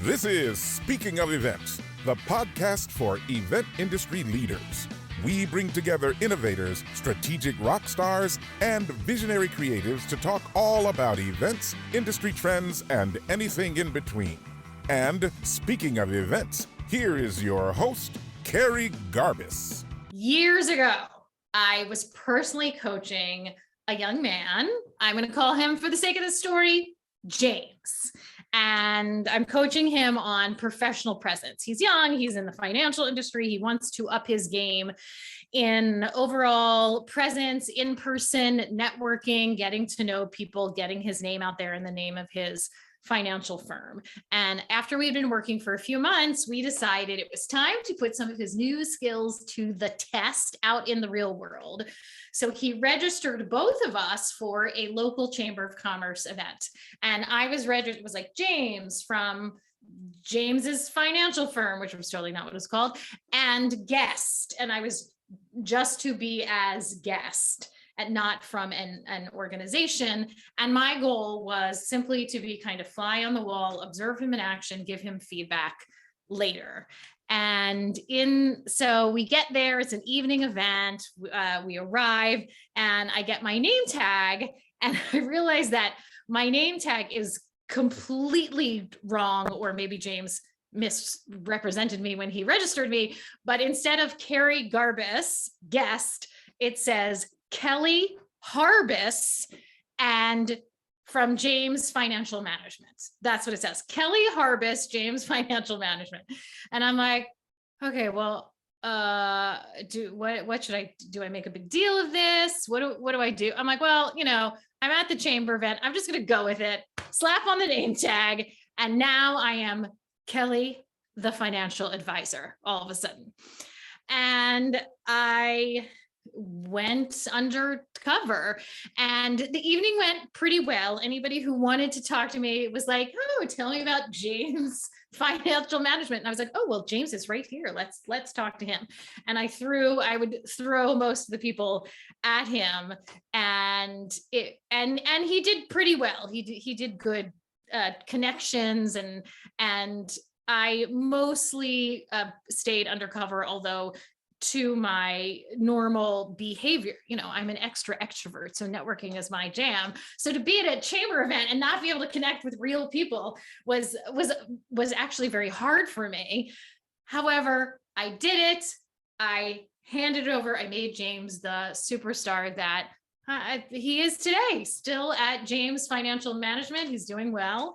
This is Speaking of Events, the podcast for event industry leaders. We bring together innovators, strategic rock stars, and visionary creatives to talk all about events, industry trends, and anything in between. And speaking of events, here is your host, Kerri Garbis. Years ago, I was personally coaching a young man. I'm going to call him, for the sake of the story, James. And I'm coaching him on professional presence. He's young, he's in the financial industry. He wants to up his game in overall presence, in-person networking, getting to know people, getting his name out there in the name of his financial firm. And after we'd been working for a few months, we decided it was time to put some of his new skills to the test out in the real world. So he registered both of us for a local Chamber of Commerce event. And I was registered, it was like James from James's financial firm, which was totally not what it was called, and guest. And I was just to be as guest and not from an organization. And my goal was simply to be kind of fly on the wall, observe him in action, give him feedback later. And so we get there, it's an evening event, we arrive, and I get my name tag, and I realize that my name tag is completely wrong, or maybe James misrepresented me when he registered me, but instead of Kerri Garbis, guest, it says Kerri Garbis, and from James Financial Management. That's what it says. Kerri Garbis, James Financial Management. And I'm like, okay, well, what should I do? I make a big deal of this? What do I do? I'm like, well, I'm at the chamber event. I'm just going to go with it. Slap on the name tag. And now I am Kerri, the financial advisor, all of a sudden. And I went undercover, and the evening went pretty well. Anybody who wanted to talk to me was like, oh, tell me about James Financial Management. And I was like, oh, well, James is right here. Let's talk to him. And I would throw most of the people at him, and he did pretty well. He did good connections, and I mostly stayed undercover, although to my normal behavior. I'm an extrovert, so networking is my jam. So to be at a chamber event and not be able to connect with real people was actually very hard for me. However, I did it. I handed it over. I made James the superstar that he is today, still at James Financial Management. He's doing well,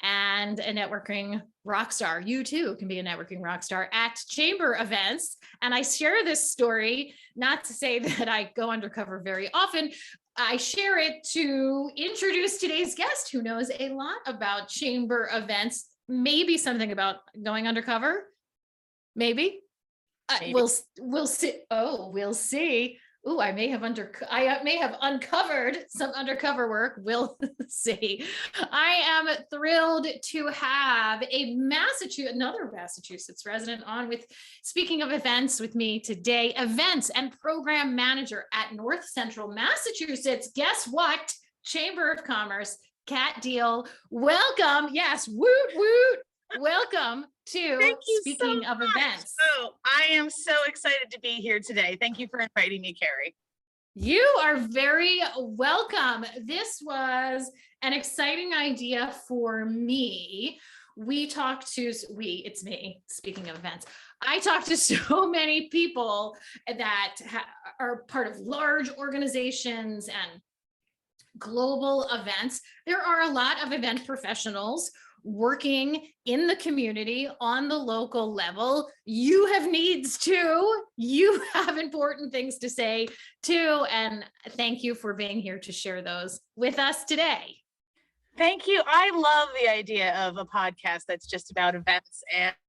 and a networking rock star. You too can be a networking rock star at chamber events. And I share this story, not to say that I go undercover very often. I share it to introduce today's guest, who knows a lot about chamber events, maybe something about going undercover. Maybe. We'll see. Oh, we'll see. Ooh, I may have uncovered some undercover work. We'll see. I am thrilled to have another Massachusetts resident on with Speaking of Events with me today, events and program manager at North Central Massachusetts. Guess what? Chamber of Commerce, Kat Deal. Welcome. Yes, woot, woot. Welcome to Speaking of Events. Oh, I am so excited to be here today. Thank you for inviting me, Kerri. You are very welcome. This was an exciting idea for me. It's me, speaking of events. I talked to so many people that are part of large organizations and global events. There are a lot of event professionals working in the community on the local level. You have needs too. You have important things to say too. And thank you for being here to share those with us today. Thank you. I love the idea of a podcast that's just about events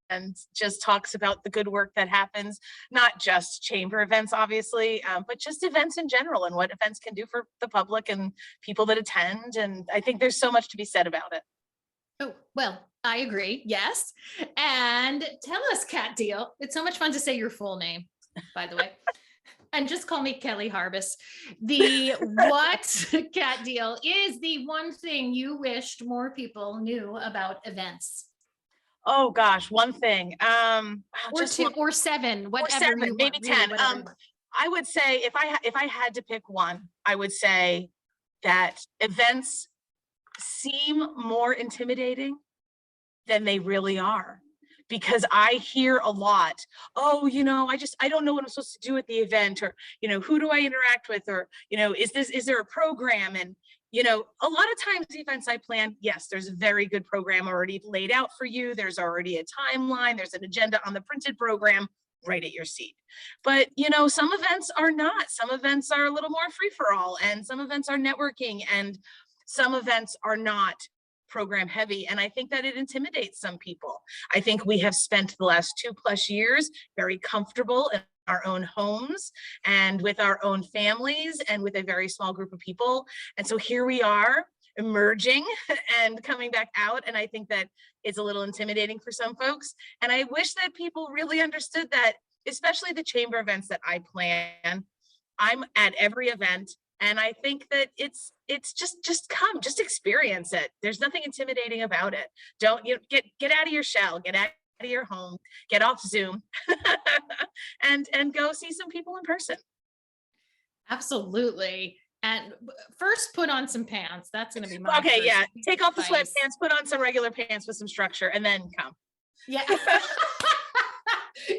and just talks about the good work that happens, not just chamber events, obviously, but just events in general and what events can do for the public and people that attend. And I think there's so much to be said about it. Oh, well, I agree. Yes. And tell us, Kat Deal. It's so much fun to say your full name, by the way. And just call me Kerri Garbis. What, Kat Deal, is the one thing you wished more people knew about events? Oh gosh, one thing. Or Just two one, or seven, or whatever seven, you maybe want, really, 10. whatever you want. I would say if I had to pick one, I would say that events seem more intimidating than they really are. Because I hear a lot, oh, I don't know what I'm supposed to do at the event, or, who do I interact with? Or, is there a program? And, a lot of times the events I plan, yes, there's a very good program already laid out for you. There's already a timeline. There's an agenda on the printed program right at your seat. But, some events are not. Some events are a little more free for all, and some events are networking, and some events are not program heavy. And I think that it intimidates some people. I think we have spent the last 2+ years very comfortable in our own homes and with our own families and with a very small group of people. And so here we are emerging and coming back out. And I think that it's a little intimidating for some folks. And I wish that people really understood that, especially the chamber events that I plan. I'm at every event. And I think that it's just come, just experience it. There's nothing intimidating about it. Don't get out of your shell, get out of your home, get off Zoom and go see some people in person. Absolutely. And first put on some pants. That's going to be my okay. Yeah. Take off the advice. sweatpants, put on some regular pants with some structure, and then come. Yeah.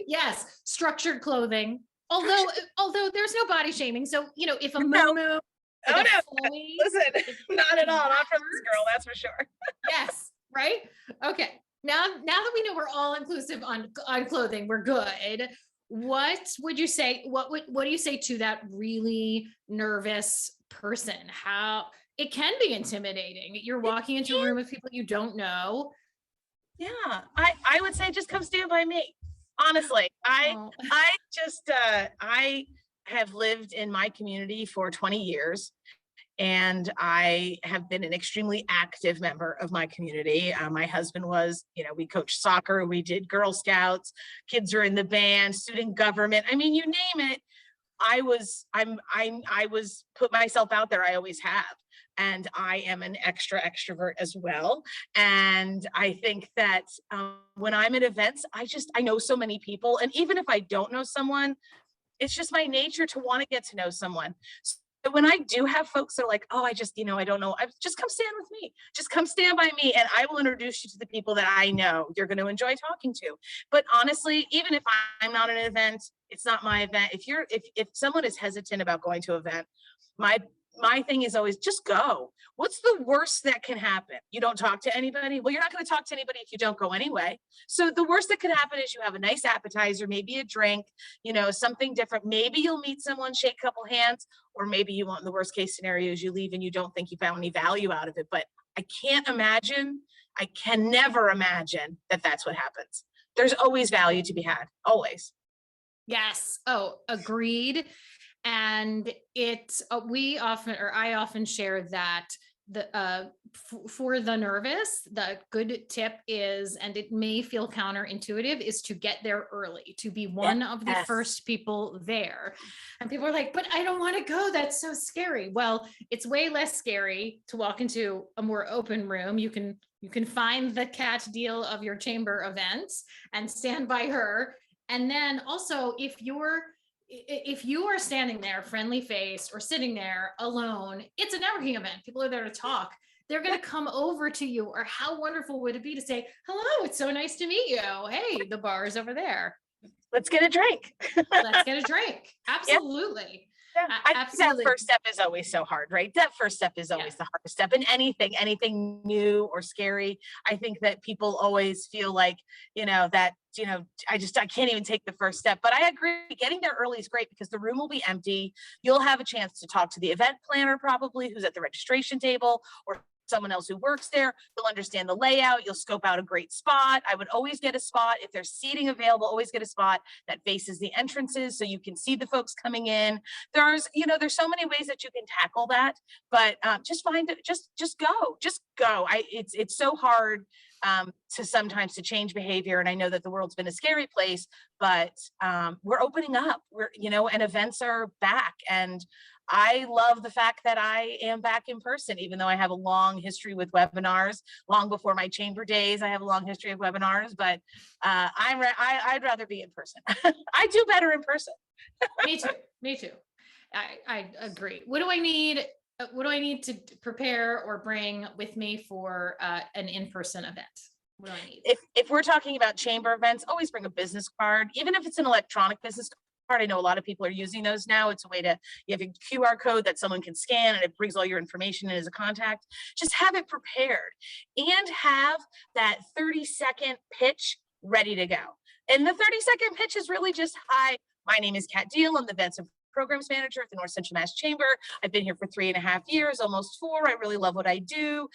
Yes. Structured clothing. Although there's no body shaming. So, if a moo-moo, Oh no, flowy, listen, not at all. Not from this girl, that's for sure. yes. Right. Okay. Now that we know we're all inclusive on clothing, we're good. What would you say? What do you say to that really nervous person? How it can be intimidating. You're walking into a room of people you don't know. Yeah, I would say just come stand by me. Honestly, I have lived in my community for 20 years. And I have been an extremely active member of my community. My husband was, we coached soccer, we did Girl Scouts, kids are in the band, student government. I mean, you name it. I was put myself out there. I always have. And I am an extrovert as well. And I think that when I'm at events, I know so many people. And even if I don't know someone, it's just my nature to want to get to know someone. So when I do have folks that are like, oh, I don't know, just come stand with me. Just come stand by me and I will introduce you to the people that I know you're going to enjoy talking to. But honestly, even if I'm not at an event, it's not my event. If someone is hesitant about going to an event, my thing is always just go. What's the worst that can happen? You don't talk to anybody? Well, you're not going to talk to anybody if you don't go anyway. So the worst that could happen is you have a nice appetizer, maybe a drink, something different. Maybe you'll meet someone, shake a couple hands, or maybe you won't. In the worst case scenario is you leave and you don't think you found any value out of it. But I can never imagine that that's what happens. There's always value to be had, always. Yes. Oh, agreed. And I often share that for the nervous, the good tip is, and it may feel counterintuitive, is to get there early, to be one of the first people there. And people are like, but I don't want to go. That's so scary. Well, it's way less scary to walk into a more open room. You can find the cat deal of your chamber events and stand by her. And then also, if you are standing there friendly faced or sitting there alone, it's a networking event. People are there to talk. They're going to come over to you. Or how wonderful would it be to say, hello, it's so nice to meet you. Hey, the bar is over there. Let's get a drink. Let's get a drink. Absolutely. Yeah. I think that first step is always so hard, right? That first step is always the hardest step in anything new or scary. I think that people always feel like, I can't even take the first step. But I agree, getting there early is great because the room will be empty. You'll have a chance to talk to the event planner probably who's at the registration table, or someone else who works there. You'll understand the layout. You'll scope out a great spot. I would always get a spot. If there's seating available, always get a spot that faces the entrances so you can see the folks coming in. There's so many ways that you can tackle that, but just go. It's so hard to sometimes to change behavior. And I know that the world's been a scary place, but we're opening up, and events are back. And I love the fact that I am back in person, even though I have a long history with webinars. Long before my chamber days, I have a long history of webinars, but I'd rather be in person. I do better in person. Me too. Me too. I agree. What do I need? What do I need to prepare or bring with me for an in-person event? What do I need? If we're talking about chamber events, always bring a business card, even if it's an electronic business card. I know a lot of people are using those now. It's a way to, you have a QR code that someone can scan and it brings all your information in as a contact. Just have it prepared and have that 30-second pitch ready to go. And the 30-second pitch is really just, hi, my name is Kat Deal. I'm the events and programs manager at the North Central Mass Chamber. I've been here for 3.5 years, almost 4. I really love what I do.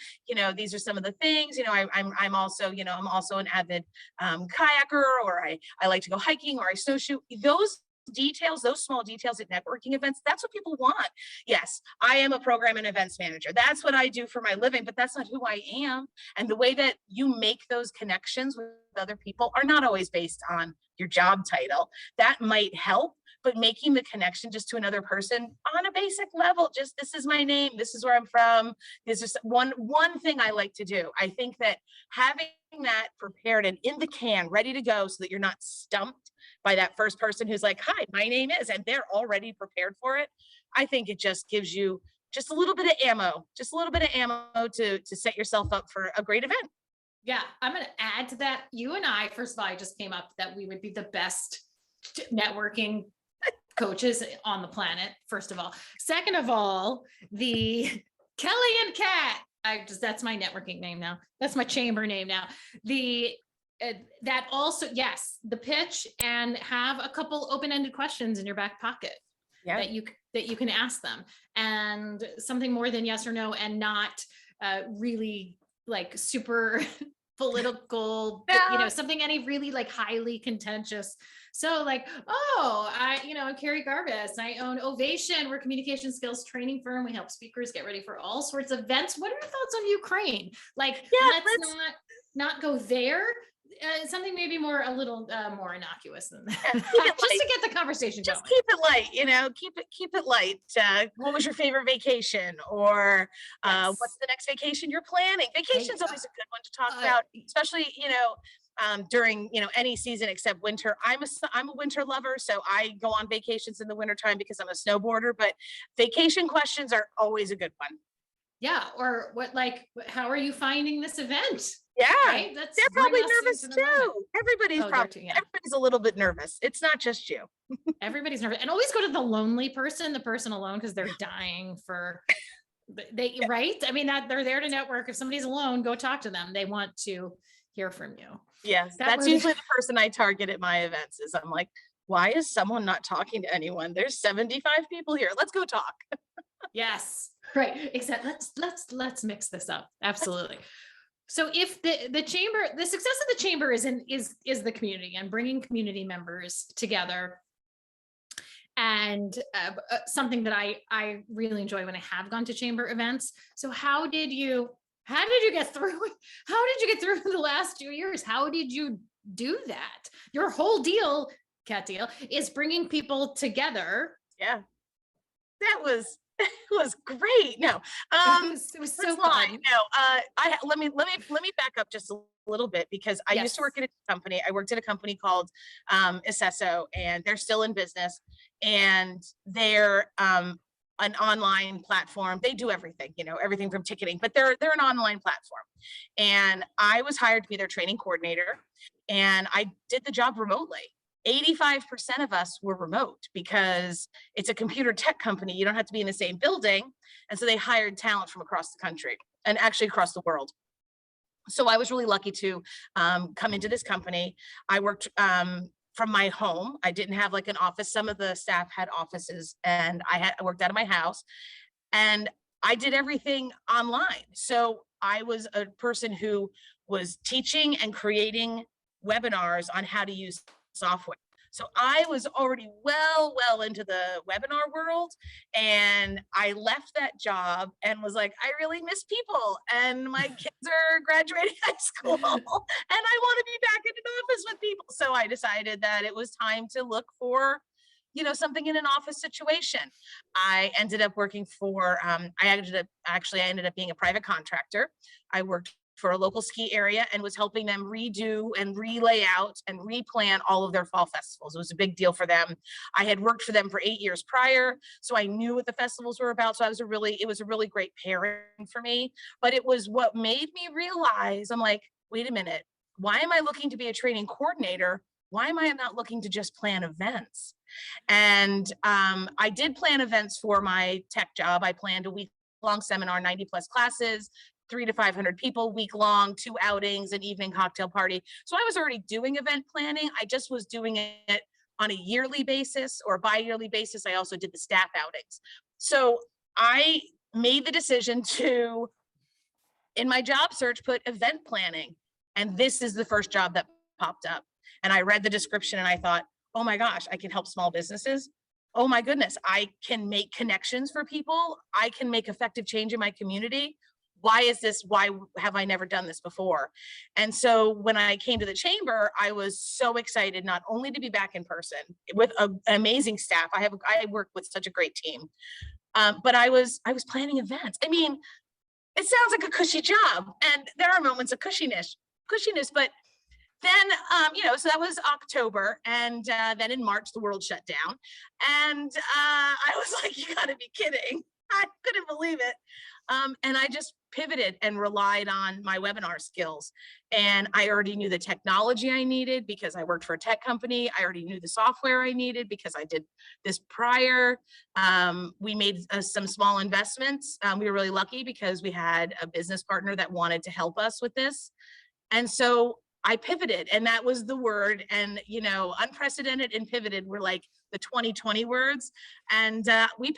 These are some of the things. I'm also, I'm also an avid kayaker, or I like to go hiking, or I snowshoe. Those details, those small details at networking events, that's what people want. Yes, I am a program and events manager. That's what I do for my living, but that's not who I am. And the way that you make those connections with other people are not always based on your job title. That might help, but making the connection just to another person on a basic level, just, this is my name, this is where I'm from. This is one thing I like to do. I think that having that prepared and in the can, ready to go, so that you're not stumped by that first person who's like, hi, my name is, and they're already prepared for it. I think it just gives you just a little bit of ammo, to set yourself up for a great event. Yeah, I'm going to add to that. You and I, first of all, I just came up that we would be the best networking coaches on the planet, first of all. Second of all, the Kelly and Kat, that's my networking name now. That's my chamber name now. That also, yes, the pitch, and have a couple open-ended questions in your back pocket that you can ask them, and something more than yes or no, and not really like super political, something any really like highly contentious. So like, I'm Kerri Garbis. I own Ovation. We're a communication skills training firm. We help speakers get ready for all sorts of events. What are your thoughts on Ukraine? Like, let's not go there. Something maybe a little more innocuous than that, just to get the conversation going. Just keep it light, keep it light. What was your favorite vacation, or what's the next vacation you're planning? Vacation's always a good one to talk about, especially during any season except winter. I'm a winter lover, so I go on vacations in the wintertime because I'm a snowboarder. But vacation questions are always a good one. Yeah, or how are you finding this event? Yeah, right? They're probably nervous too. Everybody's a little bit nervous. It's not just you. Everybody's nervous. And always go to the lonely person, the person alone, because they're dying right? I mean, that they're there to network. If somebody's alone, go talk to them. They want to hear from you. Yes, that's usually the person I target at my events. Is I'm like, why is someone not talking to anyone? There's 75 people here. Let's go talk. Yes, right. Except let's mix this up. Absolutely. So if the chamber, the success of the chamber is the community and bringing community members together, and something that I really enjoy when I have gone to chamber events. So how did you get through? How did you get through the last 2 years? How did you do that? Your whole deal, Kat Deal, is bringing people together. Yeah, that was great. No, it was so fun. Let me back up just a little bit, because I used to work at a company. I worked at a company called Acesso, and they're still in business, and they're an online platform. They do everything, everything from ticketing, but they're an online platform. And I was hired to be their training coordinator, and I did the job remotely. 85% of us were remote because it's a computer tech company. You don't have to be in the same building. And so they hired talent from across the country, and actually across the world. So I was really lucky to come into this company. I worked from my home. I didn't have like an office. Some of the staff had offices, and I worked out of my house, and I did everything online. So I was a person who was teaching and creating webinars on how to use software. So I was already well into the webinar world, and I left that job and was like, I really miss people, and my kids are graduating high school, and I want to be back in an office with people. So I decided that it was time to look for something in an office situation. I ended up working for, I ended up being a private contractor. I worked for a local ski area and was helping them redo and relay out and replan all of their fall festivals. It was a big deal for them. I had worked for them for 8 years prior, so I knew what the festivals were about. So it was a really great pairing for me. But it was what made me realize, I'm like, wait a minute, why am I looking to be a training coordinator? Why am I not looking to just plan events? And I did plan events for my tech job. I planned a week-long seminar, 90 plus classes, 300 to 500 people, week long, 2 outings, an evening cocktail party. So I was already doing event planning. I just was doing it on a yearly basis or bi-yearly basis. I also did the staff outings. So I made the decision to, in my job search, put event planning. And this is the first job that popped up. And I read the description and I thought, oh my gosh, I can help small businesses. Oh my goodness, I can make connections for people. I can make effective change in my community. Why have I never done this before? And so when I came to the chamber, I was so excited not only to be back in person with an amazing staff. I work with such a great team, but I was planning events. I mean, it sounds like a cushy job, and there are moments of cushiness, but then, so that was October, and then in March, the world shut down. And I was like, you gotta be kidding. I couldn't believe it. And I just pivoted and relied on my webinar skills. And I already knew the technology I needed because I worked for a tech company. I already knew the software I needed because I did this prior. We made some small investments. We were really lucky because we had a business partner that wanted to help us with this. And so I pivoted, and that was the word. And, unprecedented and pivoted were like the 2020 words. And we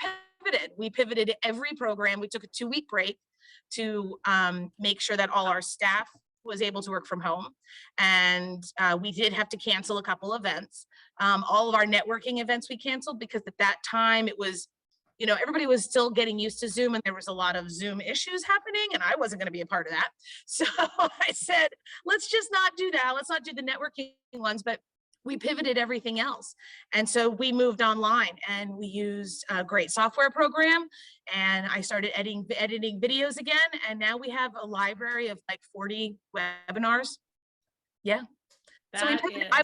pivoted every program. We took a 2-week break to make sure that all our staff was able to work from home. And we did have to cancel a couple events. All of our networking events we canceled because at that time it was, everybody was still getting used to Zoom, and there was a lot of Zoom issues happening, and I wasn't going to be a part of that. So I said, let's just not do that. Let's not do the networking ones, but we pivoted everything else. And so we moved online, and we used a great software program, and I started editing videos again. And now we have a library of like 40 webinars. Yeah. So I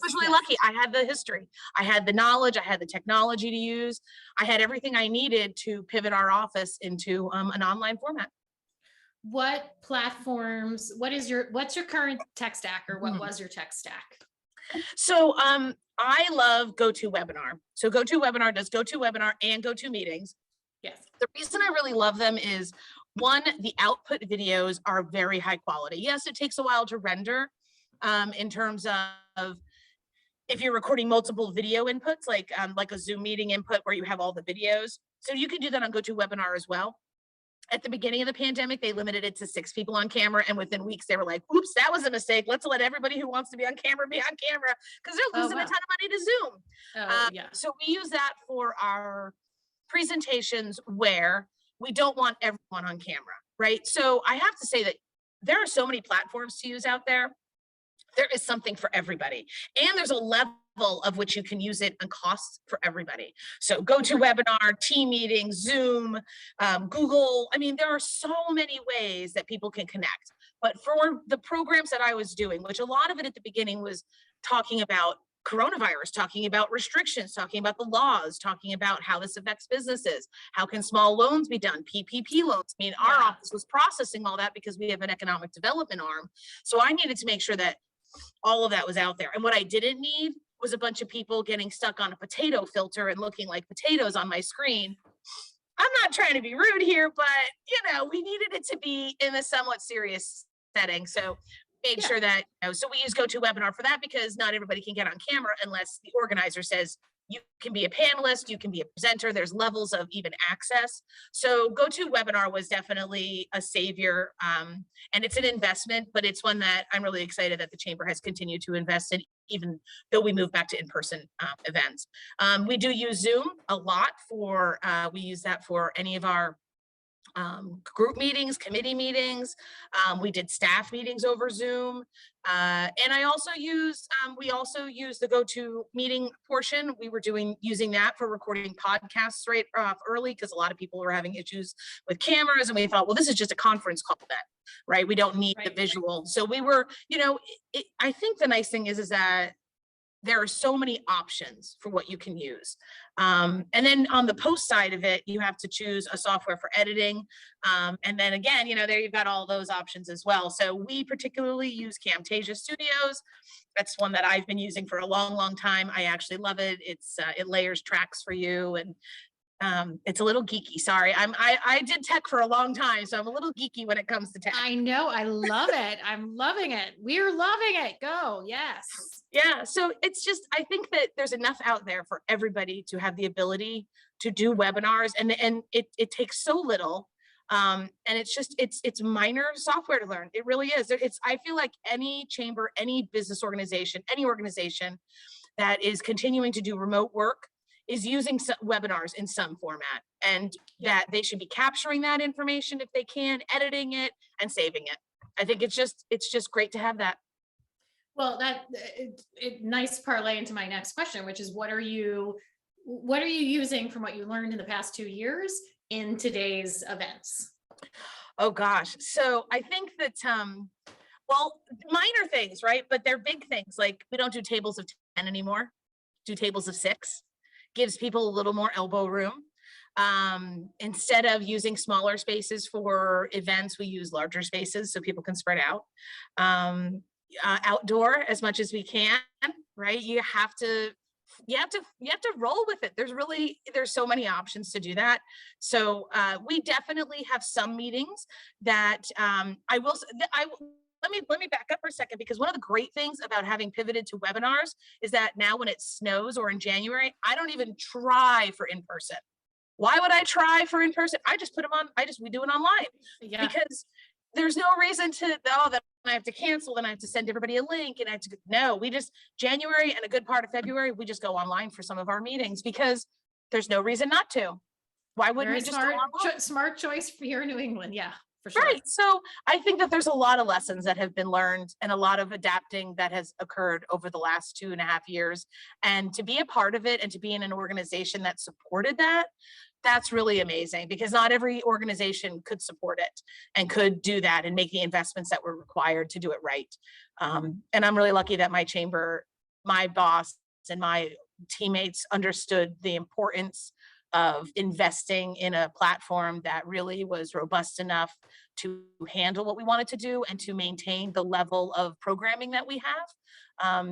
was really lucky. I had the history, I had the knowledge, I had the technology to use. I had everything I needed to pivot our office into an online format. What platforms, what's your current tech stack, or what was your tech stack? So I love GoToWebinar. So GoToWebinar does GoToWebinar and GoToMeetings. Yes. The reason I really love them is, one, the output videos are very high quality. Yes, it takes a while to render in terms of if you're recording multiple video inputs, like a Zoom meeting input where you have all the videos. So you can do that on GoToWebinar as well. At the beginning of the pandemic, they limited it to 6 people on camera. And within weeks, they were like, oops, that was a mistake. Let's let everybody who wants to be on camera be on camera, because they're losing a ton of money to Zoom. So we use that for our presentations where we don't want everyone on camera, right? So I have to say that there are so many platforms to use out there. There is something for everybody. And there's a level of which you can use it and costs for everybody. So GoToWebinar, team meeting, Zoom, Google. I mean, there are so many ways that people can connect. But for the programs that I was doing, which a lot of it at the beginning was talking about coronavirus, talking about restrictions, talking about the laws, talking about how this affects businesses, how can small loans be done, PPP loans. I mean, our office was processing all that because we have an economic development arm. So I needed to make sure that all of that was out there. And what I didn't need was a bunch of people getting stuck on a potato filter and looking like potatoes on my screen. I'm not trying to be rude here, but we needed it to be in a somewhat serious setting. So made sure that, so we use GoToWebinar for that, because not everybody can get on camera unless the organizer says you can be a panelist, you can be a presenter. There's levels of even access. So GoToWebinar was definitely a savior, and it's an investment, but it's one that I'm really excited that the Chamber has continued to invest in, even though we move back to in-person events. We do use Zoom a lot we use that for any of our group meetings, committee meetings. We did staff meetings over Zoom. And we also use the GoTo meeting portion. We were using that for recording podcasts right off early, because a lot of people were having issues with cameras. And we thought, well, this is just a conference call then, right? We don't need the visual. So we were, I think the nice thing is that there are so many options for what you can use. And then on the post side of it, you have to choose a software for editing. And then again, there you've got all those options as well. So we particularly use Camtasia Studios. That's one that I've been using for a long, long time. I actually love it. It layers tracks for you, and it's a little geeky. Sorry, I did tech for a long time, so I'm a little geeky when it comes to tech. I know, I love it. I'm loving it. We're loving it. Go, yes. Yeah, so it's just, I think that there's enough out there for everybody to have the ability to do webinars, and it takes so little. And it's minor software to learn. It really is. I feel like any chamber, any business organization, any organization that is continuing to do remote work is using webinars in some format, and that they should be capturing that information if they can, editing it and saving it. I think it's just great to have that. Well, nice parlay into my next question, which is what are you using from what you learned in the past 2 years in today's events? Oh gosh. So I think that, well, minor things, right? But they're big things. Like, we don't do tables of 10 anymore, do tables of 6. Gives people a little more elbow room. Instead of using smaller spaces for events, we use larger spaces so people can spread out. Outdoor as much as we can, right? You have to roll with it. There's so many options to do that. So we definitely have some meetings that let me back up for a second, because one of the great things about having pivoted to webinars is that now when it snows or in January, I don't even try for in-person. Why would I try for in-person? I just put them on, we do it online. Yeah. Because there's no reason to, then I have to cancel, then I have to send everybody a link, and January and a good part of February, we just go online for some of our meetings because there's no reason not to. Why wouldn't we just go online? Smart choice for here in New England. Yeah. For sure. Right. So I think that there's a lot of lessons that have been learned and a lot of adapting that has occurred over the last 2.5 years. And to be a part of it and to be in an organization that supported that, that's really amazing, because not every organization could support it and could do that and make the investments that were required to do it right. And I'm really lucky that my chamber, my boss, and my teammates understood the importance of investing in a platform that really was robust enough to handle what we wanted to do and to maintain the level of programming that we have.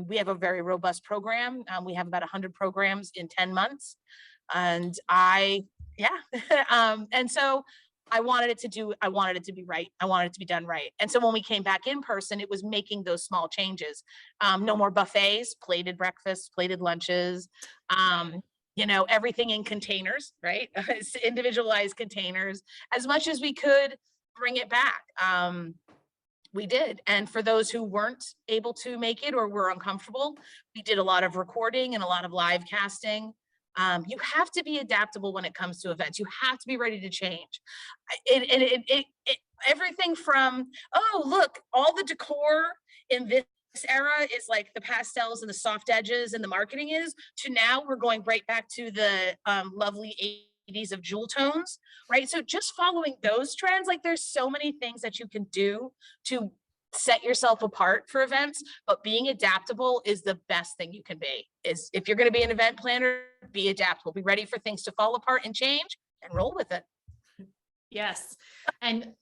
We have a very robust program. We have about 100 programs in 10 months. And and so I wanted it to be right. I wanted it to be done right. And so when we came back in person, it was making those small changes. No more buffets, plated breakfasts, plated lunches, everything in containers, right? Individualized containers, as much as we could bring it back. We did. And for those who weren't able to make it or were uncomfortable, we did a lot of recording and a lot of live casting. You have to be adaptable when it comes to events. You have to be ready to change. Everything from, oh, look, all the decor in this era is like the pastels and the soft edges and the marketing is, to now we're going right back to the lovely 80s of jewel tones, right? So just following those trends, like there's so many things that you can do to set yourself apart for events, but being adaptable is the best thing you can be. Is if you're going to be an event planner, be adaptable, be ready for things to fall apart and change, and roll with it. Yes. And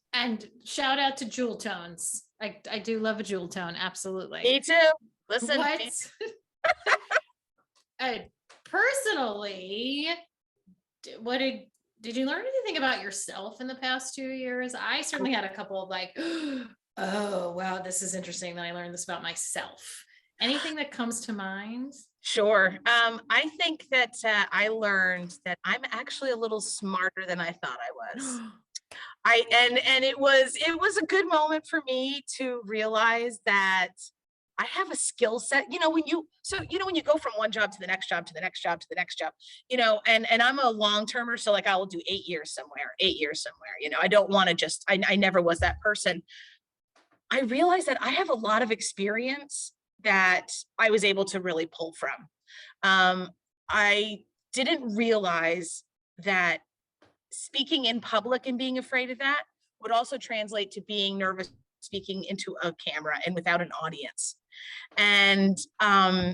shout out to jewel tones. I do love a jewel tone. Absolutely. Me too. Listen. Personally, did you learn anything about yourself in the past 2 years? I certainly had a couple of oh, wow, this is interesting that I learned this about myself. Anything that comes to mind? Sure. I think that I learned that I'm actually a little smarter than I thought I was. And it was a good moment for me to realize that I have a skill set, when you go from one job to the next job, to the next job, to the next job, and I'm a long-termer. So like I will do 8 years somewhere, I don't want to I never was that person. I realized that I have a lot of experience that I was able to really pull from. I didn't realize that speaking in public and being afraid of that would also translate to being nervous speaking into a camera and without an audience. And I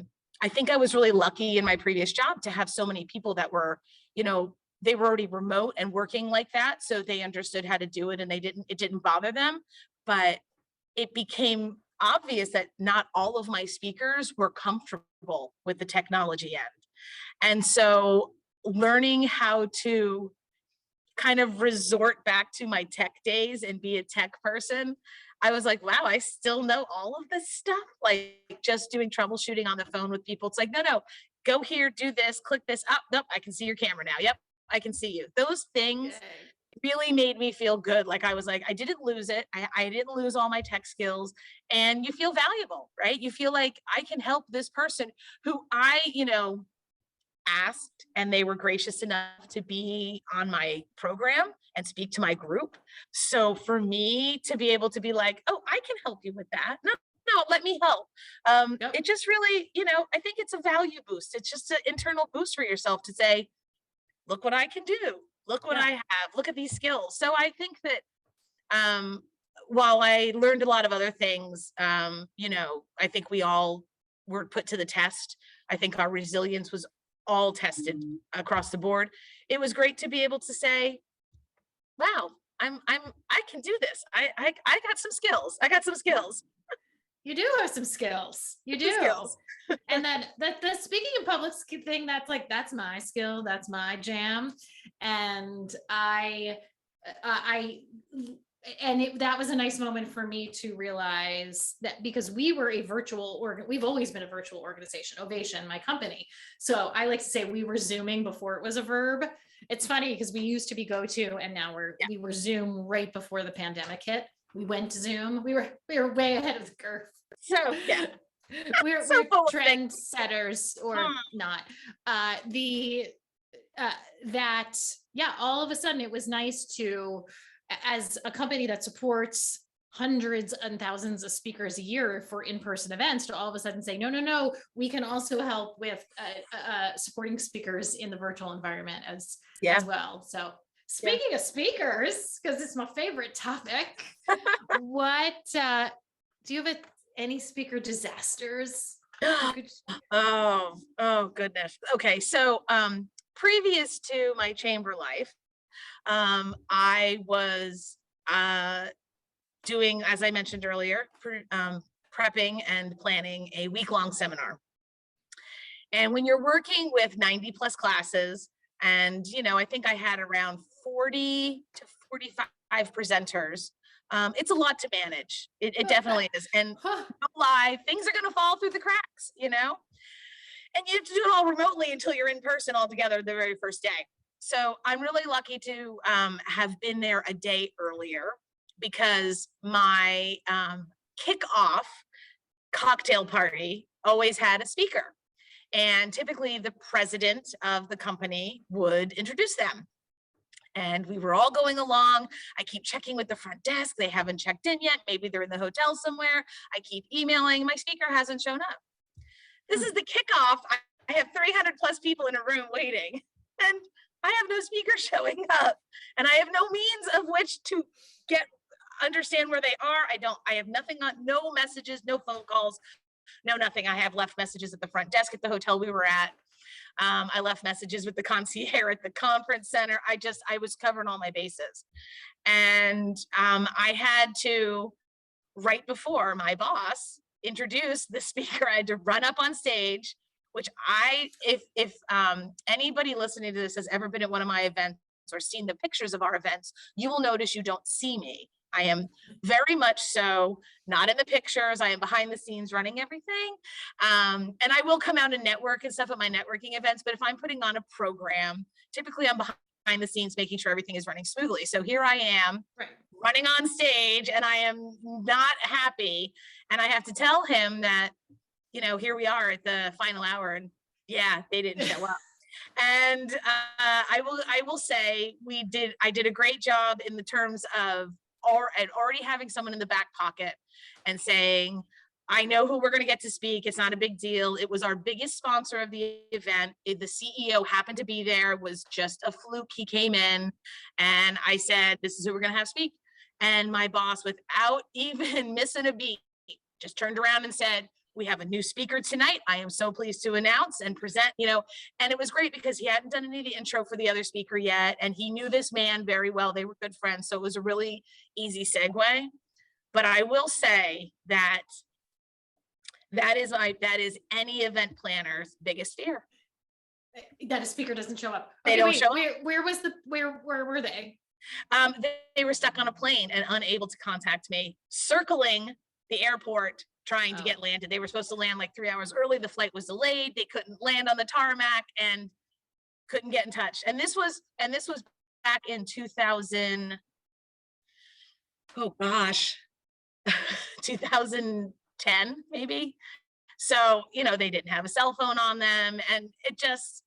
think I was really lucky in my previous job to have so many people that were, they were already remote and working like that. So they understood how to do it and it didn't bother them. But it became obvious that not all of my speakers were comfortable with the technology end. And so learning how to kind of resort back to my tech days and be a tech person, I was like, wow, I still know all of this stuff. Like just doing troubleshooting on the phone with people. It's like, no, go here, do this, click this up. Nope, I can see your camera now. Yep, I can see you. Those things really made me feel good. Like I was like, I didn't lose it. I didn't lose all my tech skills. And you feel valuable, right? You feel like I can help this person who I, asked, and they were gracious enough to be on my program and speak to my group. So for me to be able to be like, oh, I can help you with that. No, let me help. It just really, I think it's a value boost. It's just an internal boost for yourself to say, look what I can do. Look what I have. Look at these skills. So I think that while I learned a lot of other things, I think we all were put to the test. I think our resilience was all tested across the board. It was great to be able to say, wow, I can do this. I got some skills. I got some skills. You do have some skills. You do. And then the speaking in public thing, that's my skill. That's my jam. And that was a nice moment for me to realize that, because we were we've always been a virtual organization, Ovation, my company. So I like to say we were Zooming before it was a verb. It's funny because we used to be GoTo, and now we were Zoom right before the pandemic hit. We went to Zoom. We were way ahead of the curve. So yeah. we're trend setters or not. All of a sudden it was nice to, as a company that supports hundreds and thousands of speakers a year for in-person events, to all of a sudden say, no, we can also help with supporting speakers in the virtual environment as well. So speaking of speakers, because it's my favorite topic, what do you have any speaker disasters? Oh goodness. Okay, so previous to my chamber life, I was doing, as I mentioned earlier, prepping and planning a week-long seminar. And when you're working with 90 plus classes, and I think I had around 40 to 45 presenters, it's a lot to manage. It definitely is. And don't lie, things are going to fall through the cracks, and you have to do it all remotely until you're in person all together the very first day. So I'm really lucky to have been there a day earlier, because my kickoff cocktail party always had a speaker. And typically the president of the company would introduce them. And we were all going along. I keep checking with the front desk. They haven't checked in yet. Maybe they're in the hotel somewhere. I keep emailing. My speaker hasn't shown up. This is the kickoff. I have 300 plus people in a room waiting. And I have no speaker showing up. And I have no means of which to understand where they are. I have nothing on, no messages, no phone calls, no nothing. I have left messages at the front desk at the hotel we were at. I left messages with the concierge at the conference center. I was covering all my bases. And I had to, right before my boss introduced the speaker, I had to run up on stage, which if anybody listening to this has ever been at one of my events or seen the pictures of our events, you will notice you don't see me. I am very much so not in the pictures. I am behind the scenes running everything. And I will come out and network and stuff at my networking events. But if I'm putting on a program, typically I'm behind the scenes, making sure everything is running smoothly. So here I am running on stage and I am not happy. And I have to tell him that, here we are at the final hour and they didn't show up. And I will say I did a great job in the terms of already having someone in the back pocket and saying, I know who we're going to get to speak. It's not a big deal. It was our biggest sponsor of the event. The CEO happened to be there. It was just a fluke. He came in and I said, this is who we're going to have speak. And my boss, without even missing a beat, just turned around and said, we have a new speaker tonight. I am so pleased to announce and present, and it was great because he hadn't done any of the intro for the other speaker yet. And he knew this man very well. They were good friends. So it was a really easy segue. But I will say that is any event planner's biggest fear. That a speaker doesn't show up. They don't show up. Where were they? They were stuck on a plane and unable to contact me, circling the airport, trying to get landed. They were supposed to land like 3 hours early. The flight was delayed. They couldn't land on the tarmac and couldn't get in touch. And this was back in 2000. Oh gosh, 2010 maybe. So, they didn't have a cell phone on them and it just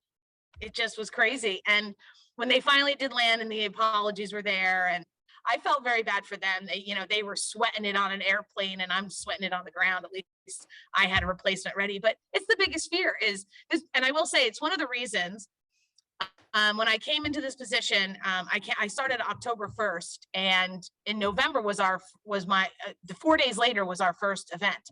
was crazy. And when they finally did land and the apologies were there, and I felt very bad for them. They were sweating it on an airplane and I'm sweating it on the ground. At least I had a replacement ready, but it's the biggest fear is this. And I will say it's one of the reasons when I came into this position, I started October 1st and in November was 4 days later was our first event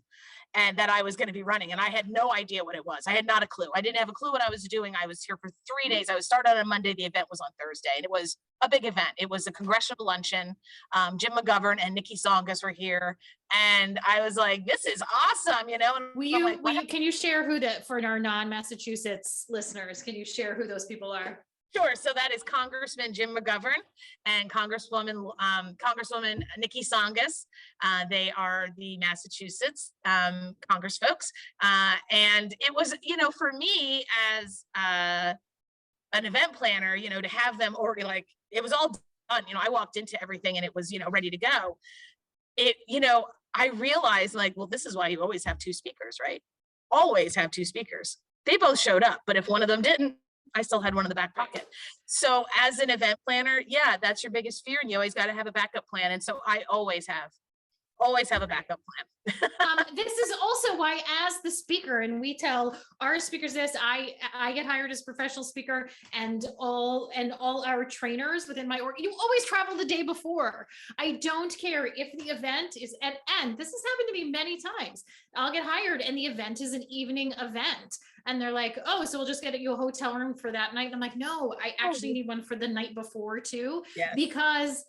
and that I was going to be running. And I had no idea what it was. I had not a clue. I didn't have a clue what I was doing. I was here for 3 days. I was started on Monday. The event was on Thursday and it was a big event. It was a congressional luncheon. Jim McGovern and Nikki Songas were here. And I was like, this is awesome, And can you share for our non-Massachusetts listeners, can you share who those people are? Sure. So that is Congressman Jim McGovern and Congresswoman Nikki Songas. They are the Massachusetts Congress folks. And it was, for me as an event planner, to have them it was all done. I walked into everything and it was, ready to go. I realized well, this is why you always have two speakers, right? Always have two speakers. They both showed up, but if one of them didn't, I still had one in the back pocket. So as an event planner, that's your biggest fear. And you always got to have a backup plan. And so I always have a backup plan. This is also why as the speaker, and we tell our speakers this, I get hired as professional speaker and all our trainers within my org, you always travel the day before. I don't care if the event is and this has happened to me many times. I'll get hired and the event is an evening event. And they're like, oh, so we'll just get you a hotel room for that night. And I'm like, no, I actually need one for the night before too, because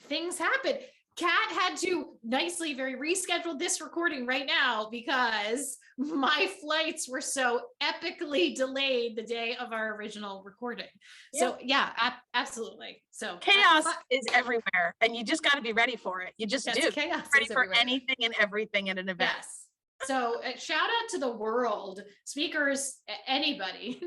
things happen. Kat had to nicely reschedule this recording right now because my flights were so epically delayed the day of our original recording. So absolutely. So chaos is everywhere and you just got to be ready for it. You just do. Chaos ready for anything and everything at an event. Yes. So shout out to the world, speakers, anybody,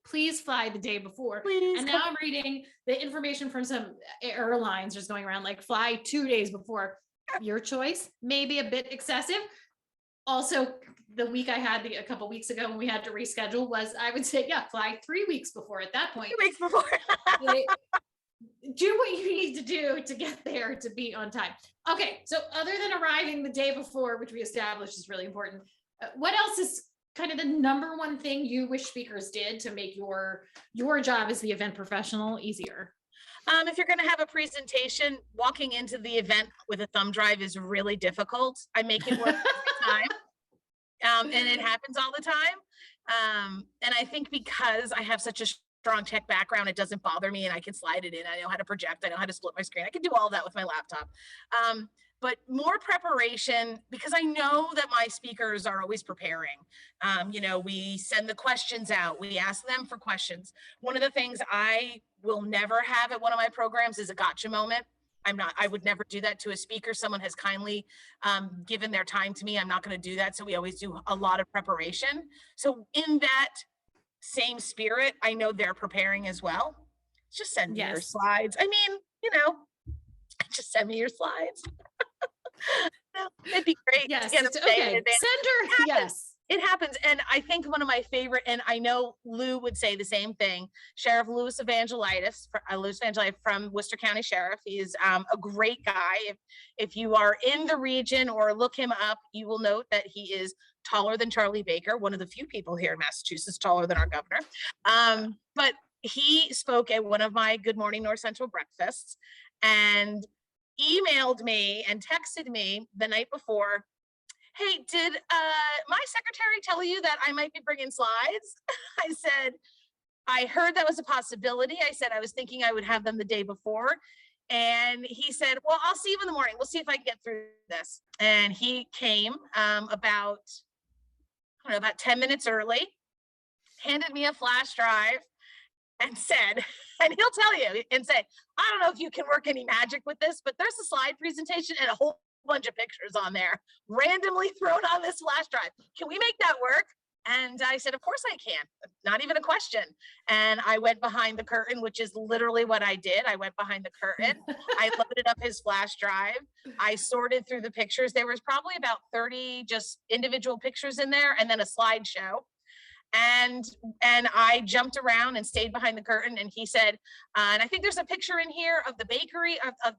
please fly the day before. Please. And now I'm reading the information from some airlines just going around fly 2 days before. Your choice, maybe a bit excessive. Also, the week I had a couple weeks ago when we had to reschedule was, I would say, fly 3 weeks before at that point. 3 weeks before. Do what you need to do to get there to be on time. Okay, so other than arriving the day before, which we established is really important, what else is kind of the number one thing you wish speakers did to make your job as the event professional easier? If you're going to have a presentation, walking into the event with a thumb drive is really difficult. I make it work every time, and it happens all the time. And I think because I have such a strong tech background, it doesn't bother me and I can slide it in. I know how to project. I know how to split my screen. I can do all that with my laptop. But more preparation, because I know that my speakers are always preparing. We send the questions out. We ask them for questions. One of the things I will never have at one of my programs is a gotcha moment. I would never do that to a speaker. Someone has kindly given their time to me. I'm not going to do that. So we always do a lot of preparation. So in that same spirit, I know they're preparing as well. Just send me your Yes. slides. I mean, just send me your slides. No, it'd be great Yes. to get them It's day in okay. advance. Send her. Yes. It happens. And I think one of my favorite, and I know Lou would say the same thing, Sheriff Louis Evangelitis, Louis Evangelitis from Worcester County Sheriff. He's a great guy. If you are in the region or look him up, you will note that he is taller than Charlie Baker, one of the few people here in Massachusetts taller than our governor. But he spoke at one of my Good Morning North Central breakfasts and emailed me and texted me the night before, hey, did my secretary tell you that I might be bringing slides? I said, I heard that was a possibility. I said, I was thinking I would have them the day before. And he said, well, I'll see you in the morning. We'll see if I can get through this. And he came about 10 minutes early, handed me a flash drive and said, and he'll tell you and say, I don't know if you can work any magic with this, but there's a slide presentation and a whole bunch of pictures on there randomly thrown on this flash drive. Can we make that work? And I said, of course I can. Not even a question. And I went behind the curtain, which is literally what I did. I went behind the curtain. I loaded up his flash drive. I sorted through the pictures. There was probably about 30 just individual pictures in there and then a slideshow. And I jumped around and stayed behind the curtain. And he said, and I think there's a picture in here of the bakery of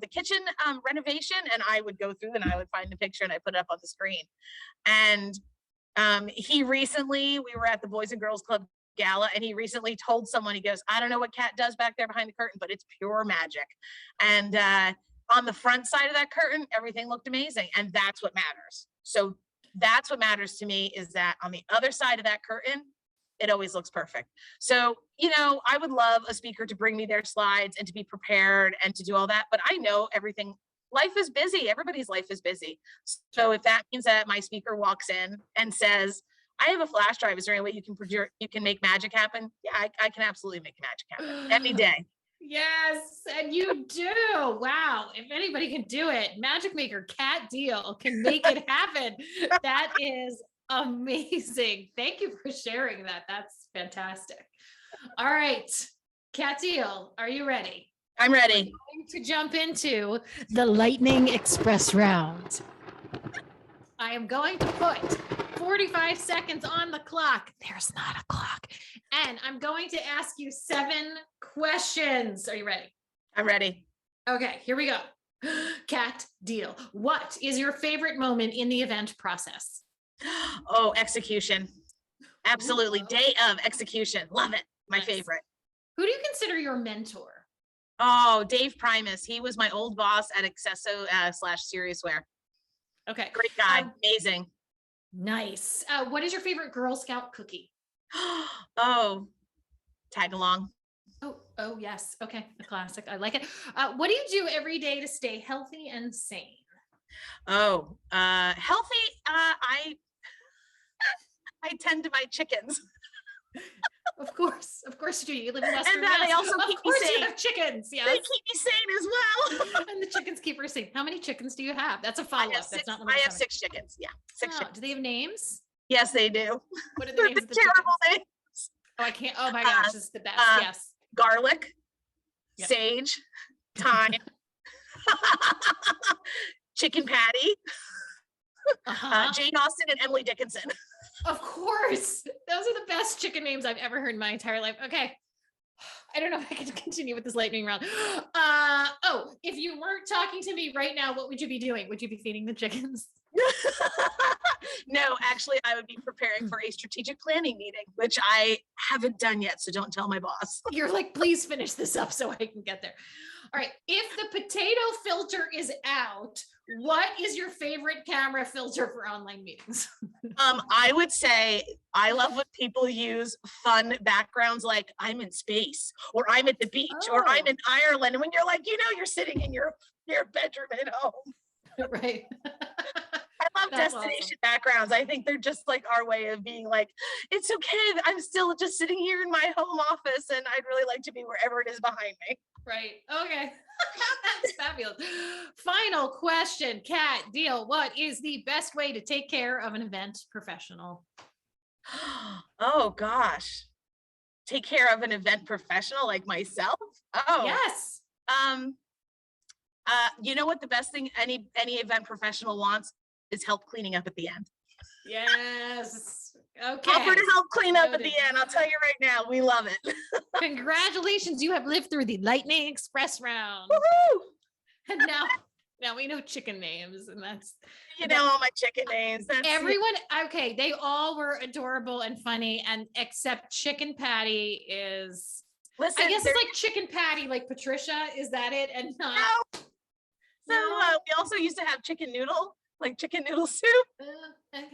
the kitchen renovation. And I would go through and I would find the picture and I put it up on the screen. And we were at the Boys and Girls Club gala, and he recently told someone, he goes, I don't know what Kat does back there behind the curtain, but it's pure magic. And on the front side of that curtain, everything looked amazing. And that's what matters. So that's what matters to me, is that on the other side of that curtain, it always looks perfect. So, I would love a speaker to bring me their slides and to be prepared and to do all that. But I know everything. Life is busy. Everybody's life is busy. So if that means that my speaker walks in and says, I have a flash drive, is there any way you can make magic happen? Yeah, I can absolutely make magic happen any day. Yes, and you do. Wow. If anybody can do it, Magic Maker Kat Deal can make it happen. That is amazing. Thank you for sharing that. That's fantastic. All right, Kat Deal, are you ready? I'm ready. We're going to jump into the Lightning Express round. I am going to put 45 seconds on the clock. There's not a clock. And I'm going to ask you 7 questions. Are you ready? I'm ready. Okay, here we go. Kat Deal. What is your favorite moment in the event process? Oh, execution. Absolutely. Day of execution. Love it. My favorite. Who do you consider your mentor? Oh, Dave Primus. He was my old boss at Accesso / Seriousware. Okay. Great guy. Amazing. Nice. What is your favorite Girl Scout cookie? Oh, tag along. Oh, yes. Okay. A classic. I like it. What do you do every day to stay healthy and sane? Oh, healthy. I tend to buy chickens. Of course you do. You live in Western And they also of keep me course sane. You have chickens. Yes. They keep me sane as well. And the chickens keep her sane. How many chickens do you have? That's a follow-up. I have 6 chickens. Yeah, 6 chickens. Do they have names? Yes, they do. What are the names of the terrible chickens? names. Oh, I can't. Oh my gosh, this is the best. Yes. Garlic, Yep. sage, thyme, chicken patty, Jane Austen and Emily Dickinson. Of course. Those are the best chicken names I've ever heard in my entire life. Okay. I don't know if I can continue with this lightning round. If you weren't talking to me right now, what would you be doing? Would you be feeding the chickens? No, actually, I would be preparing for a strategic planning meeting, which I haven't done yet. So don't tell my boss. You're like, please finish this up so I can get there. All right. If the potato filter is out, what is your favorite camera filter for online meetings? I would say I love when people use fun backgrounds like I'm in space or I'm at the beach or I'm in Ireland. And when you're like, you're sitting in your bedroom at home. Right. I love destination backgrounds. I think they're just like our way of being like, it's okay. I'm still just sitting here in my home office and I'd really like to be wherever it is behind me. Right. Okay. That's fabulous. Final question, Kat Deal. What is the best way to take care of an event professional? Oh gosh. take care of an event professional like myself? Oh, Yes. You know what the best thing any event professional wants is help cleaning up at the end. Yes. Okay. Offer to help clean up at Noted. the end. I'll tell you right now, we love it. Congratulations, you have lived through the Lightning Express round. Woohoo! And now we know chicken names, and that's You know all my chicken names. That's everyone. Okay, they all were adorable and funny, and except Chicken Patty is. Listen, I guess it's like Chicken Patty, like Patricia. Is that it? And not. No. So we also used to have chicken noodle, like chicken noodle soup. Okay.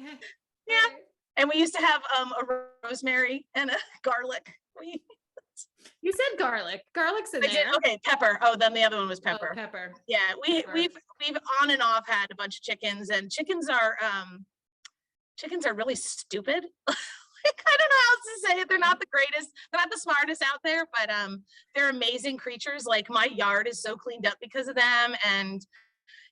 Yeah. And we used to have a rosemary and a garlic. You said garlic. Garlic's in there. Okay, pepper. Oh, then the other one was pepper. Oh, pepper. Yeah, Pepper. we've on and off had a bunch of chickens, and chickens are really stupid. Like, I don't know how else to say it. They're not the greatest, they're not the smartest out there, but they're amazing creatures. Like, my yard is so cleaned up because of them, and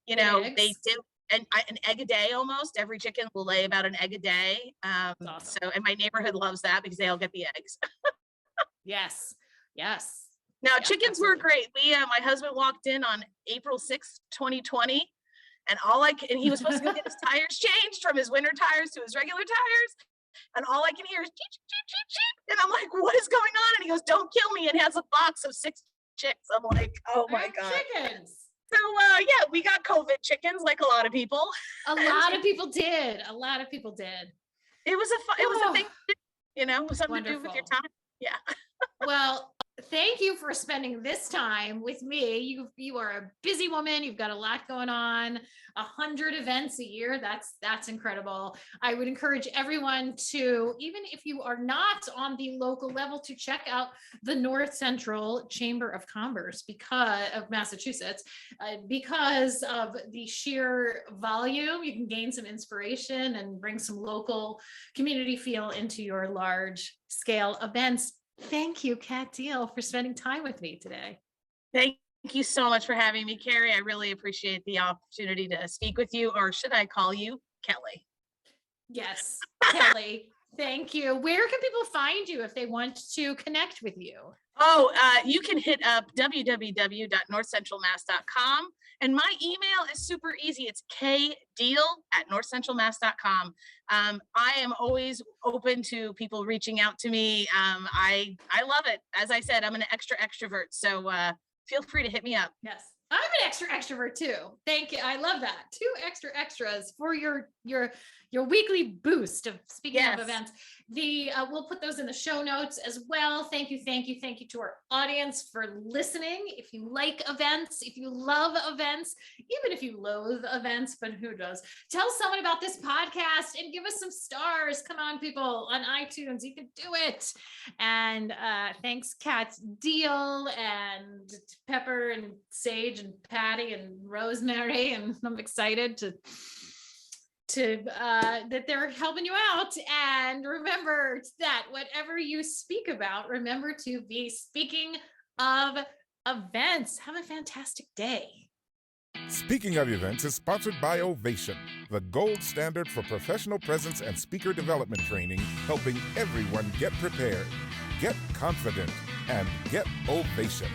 you know, they do an egg a day almost. Every chicken will lay about an egg a day. Awesome. So, and my neighborhood loves that because they all get the eggs. Yes. Yes. Now, Yeah, chickens absolutely. were great. My husband walked in on April 6th, 2020, and he was supposed to go get his tires changed from his winter tires to his regular tires. And all I can hear is cheep, cheep, cheep, cheep, cheep. And I'm like, what is going on? And he goes, don't kill me. And has a box of 6 chicks. I'm like, oh my God. Chickens. So yeah, we got COVID chickens like a lot of people. A lot of people did. A lot of people did. It was a thing, you know, something to do with your Wonderful. time. Yeah. Well, thank you for spending this time with me. You are a busy woman. You've got a lot going on. 100 events a year. That's incredible. I would encourage everyone to, even if you are not on the local level, to check out the North Central Chamber of Commerce of Massachusetts, because of the sheer volume. You can gain some inspiration and bring some local community feel into your large scale events. Thank you, Kat Deal, for spending time with me today. Thank you so much for having me, Kerri. I really appreciate the opportunity to speak with you, or should I call you Kelly? Yes, Kelly, thank you. Where can people find you if they want to connect with you? Oh, you can hit up www.northcentralmass.com. And my email is super easy. It's kdeal@northcentralmass.com. I am always open to people reaching out to me. I love it. As I said, I'm an extrovert. So feel free to hit me up. Yes, I'm an extrovert too. Thank you. I love that. 2 extras for your weekly boost of speaking of events. We'll put those in the show notes as well. Thank you to our audience for listening. If you like events, if you love events, even if you loathe events, but who does? Tell someone about this podcast and give us some stars. Come on, people, on iTunes, you can do it. And thanks, Kat Deal and Pepper and Sage and Patty and Rosemary, and I'm excited to that they're helping you out. And remember that whatever you speak about, remember to be speaking of events. Have a fantastic day. Speaking of Events is sponsored by Ovation, the gold standard for professional presence and speaker development training, helping everyone get prepared, get confident, and get Ovation.